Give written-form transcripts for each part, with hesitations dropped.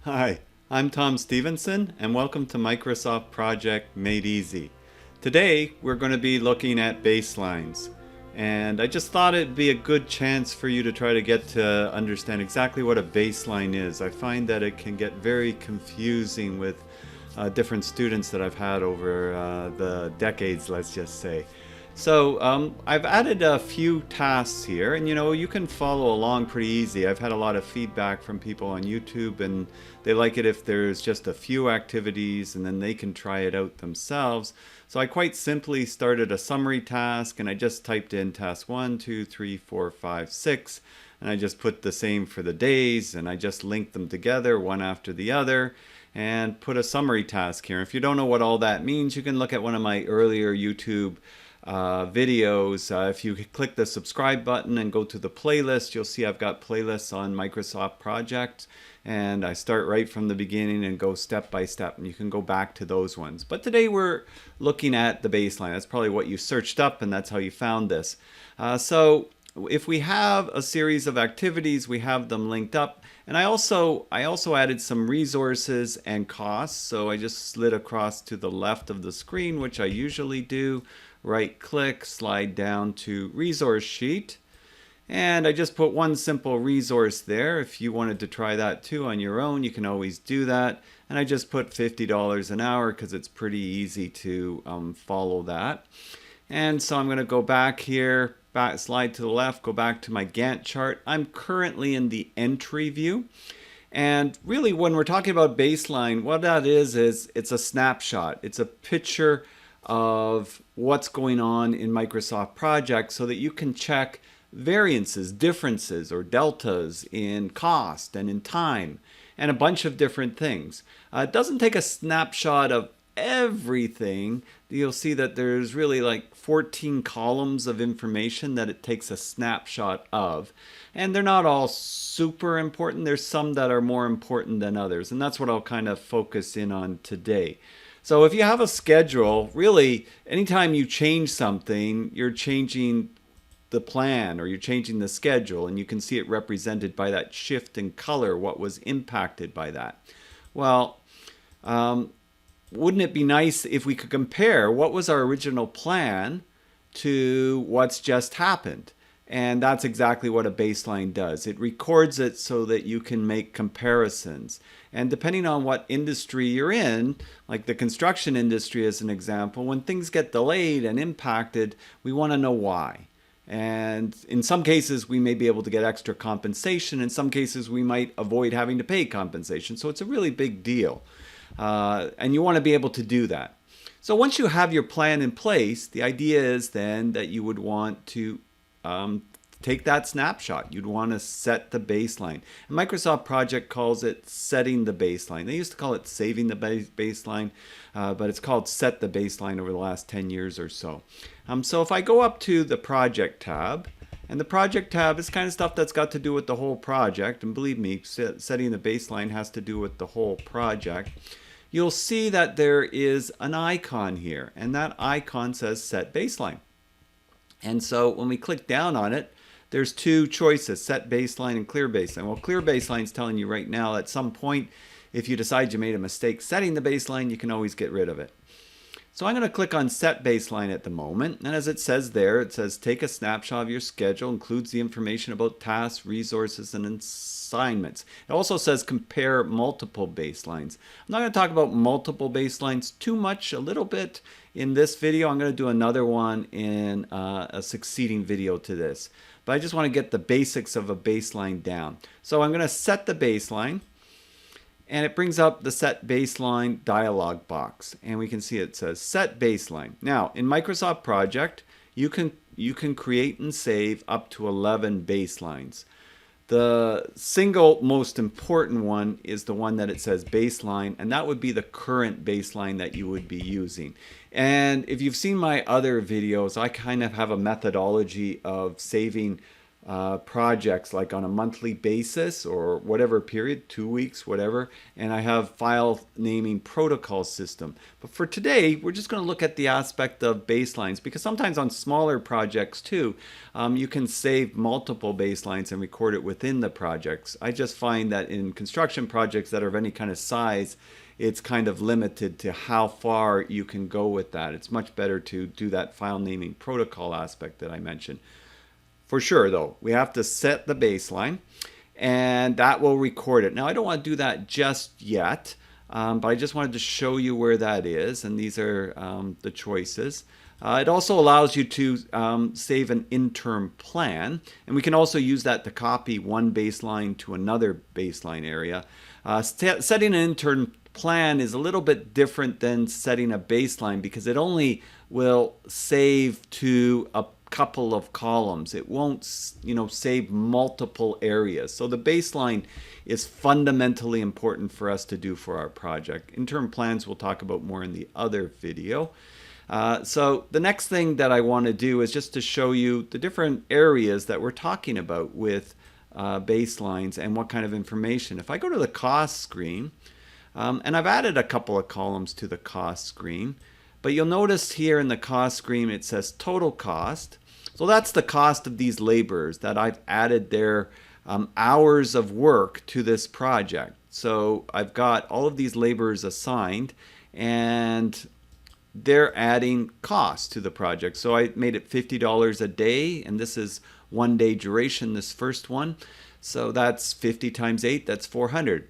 Hi, I'm Tom Stevenson, and welcome to Microsoft Project Made Easy. Today, we're going to be looking at baselines, and I just thought it'd be a good chance for you to try to get to understand exactly what a baseline is. I find that it can get very confusing with different students that I've had over the decades, let's just say. So I've added a few tasks here, and you can follow along pretty easy. I've had a lot of feedback from people on YouTube, and they like it if there's just a few activities and then they can try it out themselves. So I quite simply started a summary task, and I just typed in task 1, 2, 3, 4, 5, 6, and I just put the same for the days, and I just linked them together one after the other and put a summary task here. If you don't know what all that means, you can look at one of my earlier YouTube videos. If you click the subscribe button and go to the playlist, you'll see I've got playlists on Microsoft Project, and I start right from the beginning and go step by step, and you can go back to those ones. But today we're looking at the baseline. That's probably what you searched up, and that's how you found this. So if we have a series of activities, we have them linked up. And I also added some resources and costs. So I just slid across to the left of the screen, which I usually do. Right click, slide down to resource sheet. And I just put one simple resource there. If you wanted to try that too on your own, you can always do that. And I just put $50 an hour because it's pretty easy to follow that. And so I'm going to go back here, slide to the left, go back to my Gantt chart. I'm currently in the entry view. And really, when we're talking about baseline, what that is it's a snapshot. It's a picture of what's going on in Microsoft Project so that you can check variances, differences, or deltas in cost and in time, and a bunch of different things. It doesn't take a snapshot of everything. You'll see that there's really like 14 columns of information that it takes a snapshot of. And they're not all super important. There's some that are more important than others. And that's what I'll kind of focus in on today. So if you have a schedule, really, anytime you change something, you're changing the plan or you're changing the schedule, and you can see it represented by that shift in color, what was impacted by that. Well, wouldn't it be nice if we could compare what was our original plan to what's just happened? And that's exactly what a baseline does. It records it so that you can make comparisons. And depending on what industry you're in, like the construction industry as an example, when things get delayed and impacted, we want to know why. And in some cases, we may be able to get extra compensation. In some cases, we might avoid having to pay compensation. So it's a really big deal. And you want to be able to do that. So once you have your plan in place, the idea is then that you would want to take that snapshot. You'd want to set the baseline. And Microsoft Project calls it setting the baseline. They used to call it saving the baseline, but it's called set the baseline over the last 10 years or so. So if I go up to the project tab, and the project tab is kind of stuff that's got to do with the whole project, and believe me, setting the baseline has to do with the whole project. You'll see that there is an icon here, and that icon says set baseline. And so when we click down on it, there's two choices, set baseline and clear baseline. Well, clear baseline is telling you right now at some point, if you decide you made a mistake setting the baseline, you can always get rid of it. So I'm going to click on set baseline at the moment. And as it says there, it says take a snapshot of your schedule, includes the information about tasks, resources, and assignments. It also says compare multiple baselines. I'm not going to talk about multiple baselines too much, a little bit in this video. I'm going to do another one in a succeeding video to this. But I just want to get the basics of a baseline down. So I'm going to set the baseline. And it brings up the set baseline dialog box. And we can see it says set baseline. Now, in Microsoft Project, you can create and save up to 11 baselines. The single most important one is the one that it says baseline, and that would be the current baseline that you would be using. And if you've seen my other videos, I kind of have a methodology of saving projects like on a monthly basis or whatever period, 2 weeks, whatever, and I have file naming protocol system. But for today, we're just going to look at the aspect of baselines, because sometimes on smaller projects too, you can save multiple baselines and record it within the projects. I just find that in construction projects that are of any kind of size, it's kind of limited to how far you can go with that. It's much better to do that file naming protocol aspect that I mentioned. For sure, though, we have to set the baseline, and that will record it. Now, I don't want to do that just yet, but I just wanted to show you where that is, and these are the choices. It also allows you to save an interim plan, and we can also use that to copy one baseline to another baseline area. Setting an interim plan is a little bit different than setting a baseline, because it only will save to a couple of columns. It won't, save multiple areas. So the baseline is fundamentally important for us to do for our project. Interim plans we'll talk about more in the other video. So the next thing that I want to do is just to show you the different areas that we're talking about with baselines and what kind of information. If I go to the cost screen, and I've added a couple of columns to the cost screen, but you'll notice here in the cost screen it says total cost. So that's the cost of these laborers that I've added their hours of work to this project. So I've got all of these laborers assigned, and they're adding costs to the project. So I made it $50 a day, and this is 1 day duration, this first one. So that's 50 times 8, that's 400.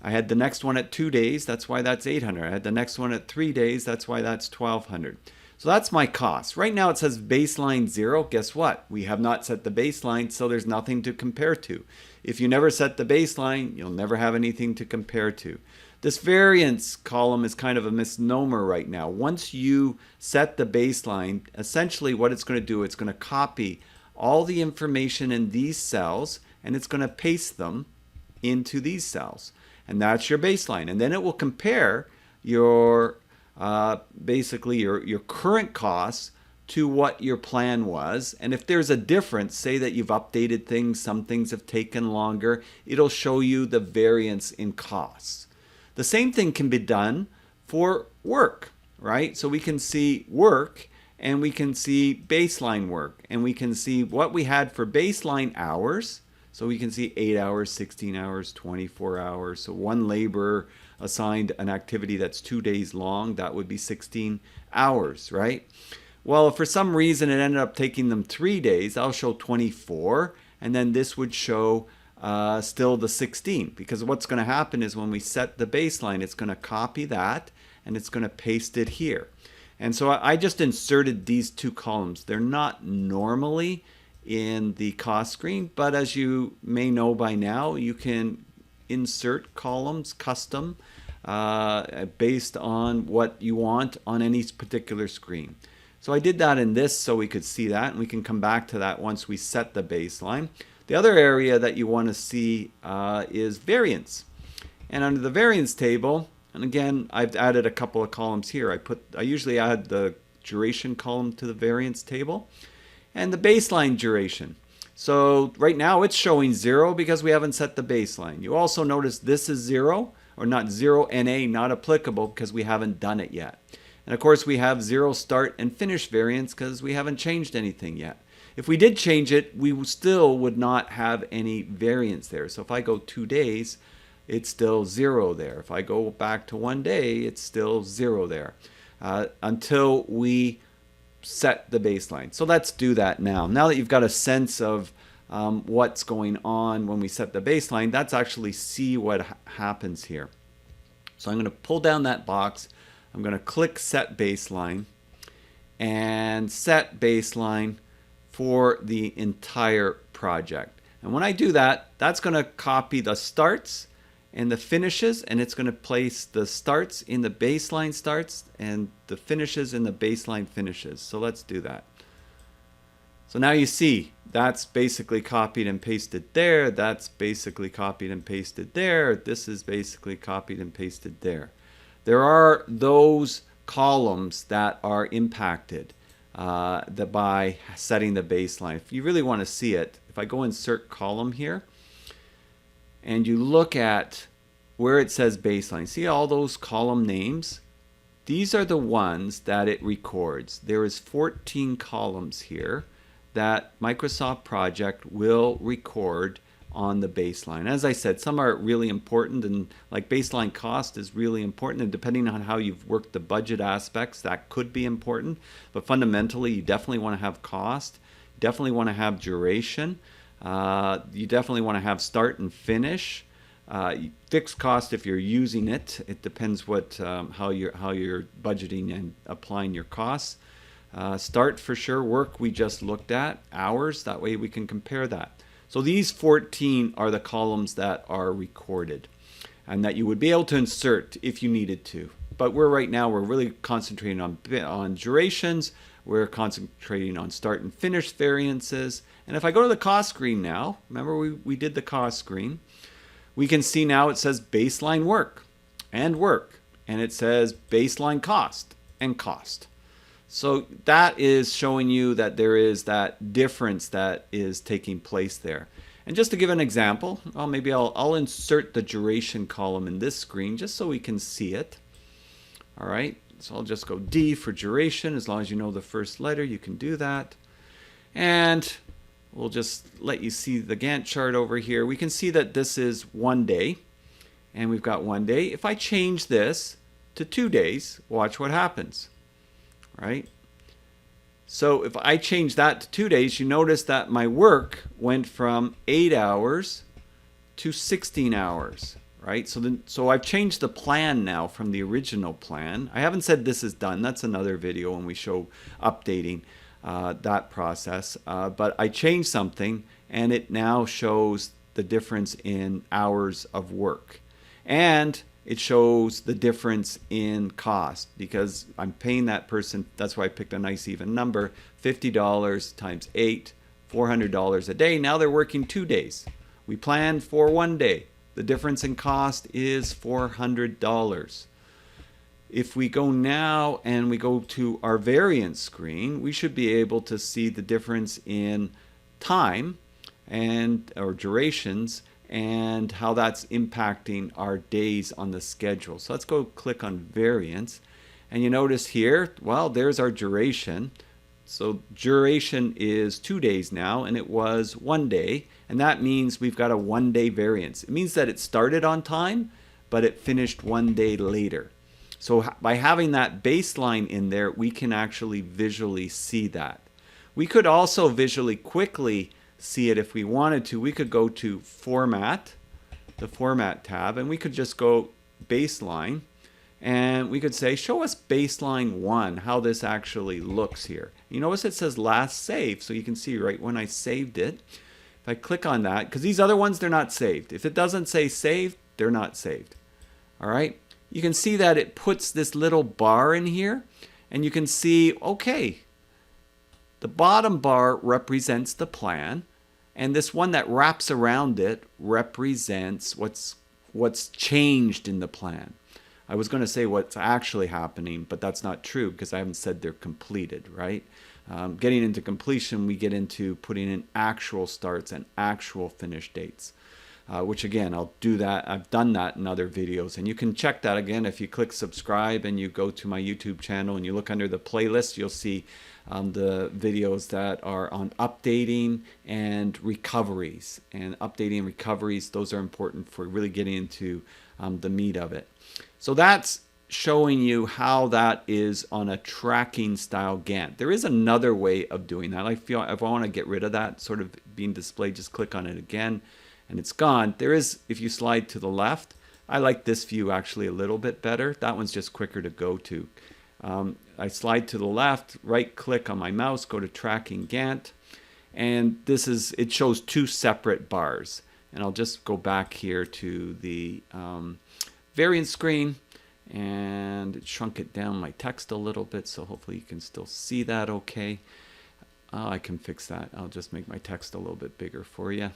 I had the next one at 2 days, that's why that's 800. I had the next one at 3 days, that's why that's 1200. So that's my cost. Right now it says baseline 0. Guess what? We have not set the baseline, so there's nothing to compare to. If you never set the baseline, you'll never have anything to compare to. This variance column is kind of a misnomer right now. Once you set the baseline, essentially what it's going to do, it's going to copy all the information in these cells, and it's going to paste them into these cells. And that's your baseline. And then it will compare your basically your current costs to what your plan was. And if there's a difference, say that you've updated things, some things have taken longer, it'll show you the variance in costs. The same thing can be done for work, right? So we can see work, and we can see baseline work, and we can see what we had for baseline hours. So we can see 8 hours, 16 hours, 24 hours. So one laborer assigned an activity that's 2 days long, that would be 16 hours, right? Well, if for some reason it ended up taking them 3 days, I'll show 24, and then this would show still the 16, because what's going to happen is when we set the baseline, it's going to copy that, and it's going to paste it here. And so I just inserted these two columns. They're not normally in the cost screen, but as you may know by now, you can insert columns custom based on what you want on any particular screen. So I did that in this so we could see that, and we can come back to that once we set the baseline. The other area that you want to see is variance. And under the variance table, and again, I've added a couple of columns here. I usually add the duration column to the variance table, and the baseline duration. So right now it's showing 0 because we haven't set the baseline. You also notice this is 0, or not 0 NA, not applicable because we haven't done it yet. And of course we have 0 start and finish variance because we haven't changed anything yet. If we did change it, we still would not have any variance there. So if I go 2 days, it's still 0 there. If I go back to 1 day, it's still 0 there until we set the baseline. So let's do that now. Now that you've got a sense of what's going on when we set the baseline, let's actually see what happens here. So I'm going to pull down that box. I'm going to click Set Baseline and set baseline for the entire project. And when I do that, that's going to copy the starts and the finishes, and it's going to place the starts in the baseline starts and the finishes in the baseline finishes. So let's do that. So now you see that's basically copied and pasted there. That's basically copied and pasted there. This is basically copied and pasted there. There are those columns that are impacted by setting the baseline. If you really want to see it, if I go insert column here, and you look at where it says baseline, see all those column names? These are the ones that it records. There is 14 columns here that Microsoft Project will record on the baseline. As I said, some are really important, and like baseline cost is really important, and depending on how you've worked the budget aspects, that could be important. But fundamentally, you definitely want to have cost, you definitely want to have duration, you definitely want to have start and finish. Fixed cost if you're using it. It depends what how you're budgeting and applying your costs. Start for sure. Work we just looked at. Hours, that way we can compare that. So these 14 are the columns that are recorded and that you would be able to insert if you needed to. But we're really concentrating on durations. We're concentrating on start and finish variances. And if I go to the cost screen now, remember we did the cost screen, we can see now it says baseline work, and it says baseline cost and cost. So that is showing you that there is that difference that is taking place there. And just to give an example, well, maybe I'll insert the duration column in this screen just so we can see it. All right, so I'll just go D for duration. As long as you know the first letter, you can do that. And we'll just let you see the Gantt chart over here. We can see that this is 1 day, and we've got 1 day. If I change this to 2 days, watch what happens. Right? So if I change that to 2 days, you notice that my work went from 8 hours to 16 hours, right? So I've changed the plan now from the original plan. I haven't said this is done. That's another video when we show updating that process. But I changed something, and it now shows the difference in hours of work. And it shows the difference in cost because I'm paying that person. That's why I picked a nice even number, $50 times 8, $400 a day. Now they're working 2 days. We planned for 1 day. The difference in cost is $400. If we go now and we go to our variance screen, we should be able to see the difference in time or durations and how that's impacting our days on the schedule. So let's go click on variance, and you notice here, well, there's our duration. So duration is 2 days now, and it was 1 day, and that means we've got a 1 day variance. It means that it started on time, but it finished 1 day later. So by having that baseline in there, we can actually visually see that. We could also visually quickly see it if we wanted to. We could go to Format, the Format tab, and we could just go Baseline, and we could say, show us Baseline 1, how this actually looks here. You notice it says last save, so you can see right when I saved it. If I click on that, because these other ones, they're not saved. If it doesn't say saved, they're not saved. All right? You can see that it puts this little bar in here, and you can see, okay, the bottom bar represents the plan, and this one that wraps around it represents what's changed in the plan. I was going to say what's actually happening, but that's not true because I haven't said they're completed, right? Getting into completion, we get into putting in actual starts and actual finish dates, which again, I'll do that. I've done that in other videos, and you can check that again if you click subscribe and you go to my YouTube channel and you look under the playlist. You'll see the videos that are on updating and recoveries. And updating and recoveries, those are important for really getting into the meat of it. So that's showing you how that is on a tracking style Gantt. There is another way of doing that. I feel if I want to get rid of that sort of being displayed, just click on it again and it's gone. There is, if you slide to the left, I like this view actually a little bit better. That one's just quicker to go to. I slide to the left, right click on my mouse, go to tracking Gantt, and it shows two separate bars. And I'll just go back here to the variance screen, and it shrunk it down my text a little bit, so hopefully you can still see that okay. I can fix that. I'll just make my text a little bit bigger for you.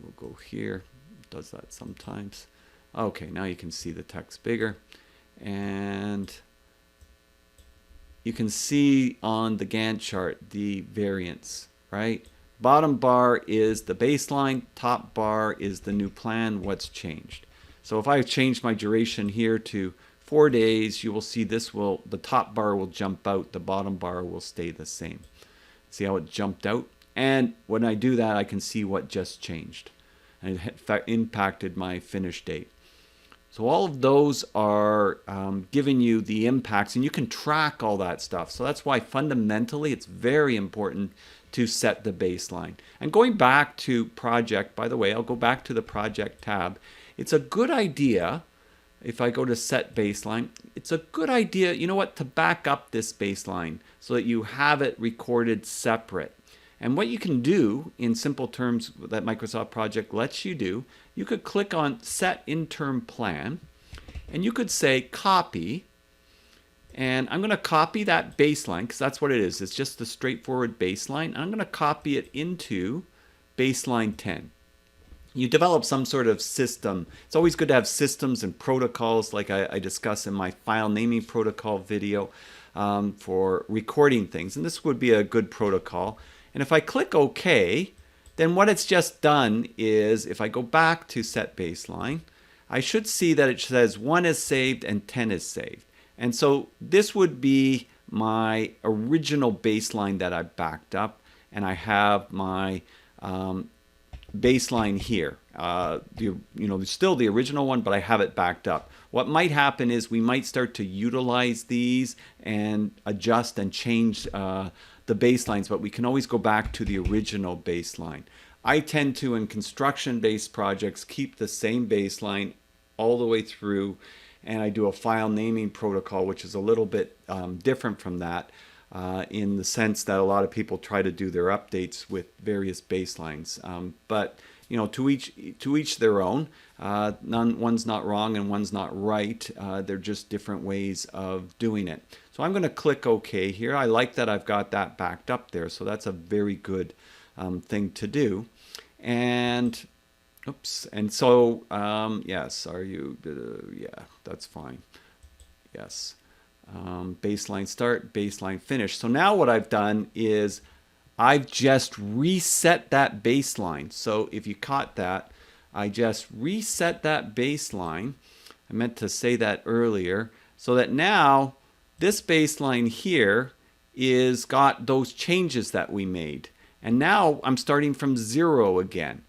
We'll go here. It does that sometimes. Okay, now you can see the text bigger. And you can see on the Gantt chart the variance, right? Bottom bar is the baseline, top bar is the new plan, what's changed. So if I change my duration here to 4 days, you will see the top bar will jump out, the bottom bar will stay the same. See how it jumped out? And when I do that, I can see what just changed. And it impacted my finish date. So all of those are giving you the impacts, and you can track all that stuff. So that's why fundamentally it's very important to set the baseline. And going back to project, by the way, I'll go back to the project tab. It's a good idea, if I go to set baseline, it's a good idea, you know what, to back up this baseline so that you have it recorded separate. And what you can do in simple terms that Microsoft Project lets you do, you could click on Set Interim Plan, and you could say Copy, and I'm going to copy that baseline because that's what it is. It's just the straightforward baseline. I'm going to copy it into baseline 10. You develop some sort of system. It's always good to have systems and protocols like I discuss in my file naming protocol video for recording things. And this would be a good protocol. And if I click OK, then what it's just done is, if I go back to set baseline, I should see that it says 1 is saved and 10 is saved. And so this would be my original baseline that I backed up, and I have my baseline here. There's still the original one, but I have it backed up. What might happen is we might start to utilize these and adjust and change the baselines, but we can always go back to the original baseline. I tend to, in construction-based projects, keep the same baseline all the way through, and I do a file naming protocol, which is a little bit different from that in the sense that a lot of people try to do their updates with various baselines. But to each their own. One's not wrong and one's not right. They're just different ways of doing it. So I'm going to click OK here. I like that I've got that backed up there. So that's a very good thing to do. And oops. And so yes, yeah, that's fine. Yes. Baseline start, baseline finish. So now what I've done is I've just reset that baseline. So if you caught that, I just reset that baseline. I meant to say that earlier, so that now this baseline here is got those changes that we made. And now I'm starting from 0 again.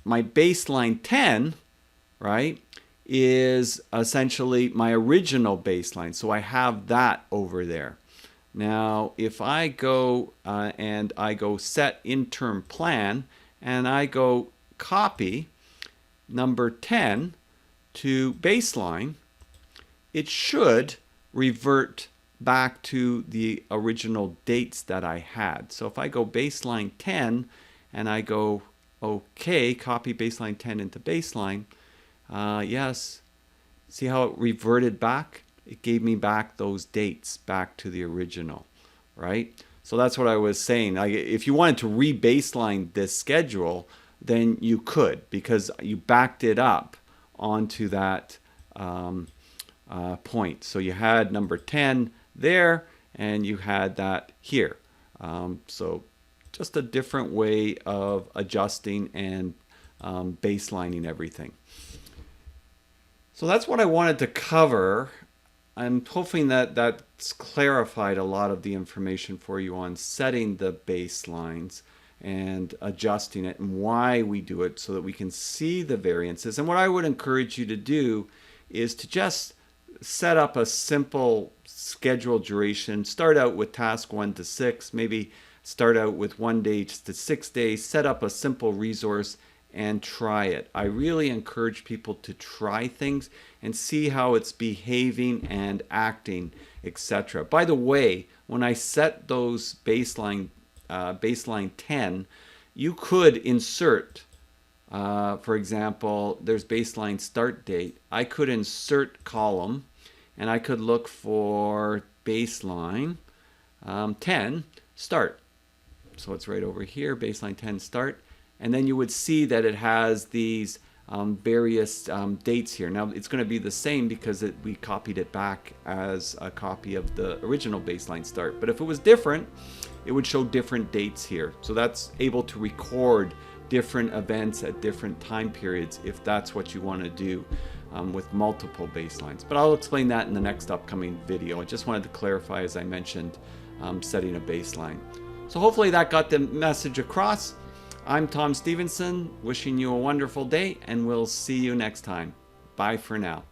My baseline 10, right, is essentially my original baseline. So I have that over there. Now, if I go and I go set interim plan and I go copy number 10 to baseline, it should revert back to the original dates that I had. So if I go baseline 10 and I go OK, copy baseline 10 into baseline, yes, see how it reverted back? It gave me back those dates back to the original, right? So that's what I was saying. If you wanted to re-baseline this schedule, then you could, because you backed it up onto that point. So you had number 10 there, and you had that here. So just a different way of adjusting and baselining everything. So that's what I wanted to cover. I'm hoping that that's clarified a lot of the information for you on setting the baselines and adjusting it and why we do it so that we can see the variances. And what I would encourage you to do is to just set up a simple schedule duration. Start out with task 1 to 6, maybe start out with 1 day to 6 days, set up a simple resource and try it. I really encourage people to try things and see how it's behaving and acting, etc. By the way, when I set those baseline 10, you could insert, for example, there's baseline start date. I could insert column and I could look for baseline 10 start. So it's right over here, baseline 10 start. And then you would see that it has these various dates here. Now it's going to be the same because we copied it back as a copy of the original baseline start. But if it was different, it would show different dates here. So that's able to record different events at different time periods if that's what you want to do with multiple baselines. But I'll explain that in the next upcoming video. I just wanted to clarify, as I mentioned, setting a baseline. So hopefully that got the message across. I'm Tom Stevenson, wishing you a wonderful day, and we'll see you next time. Bye for now.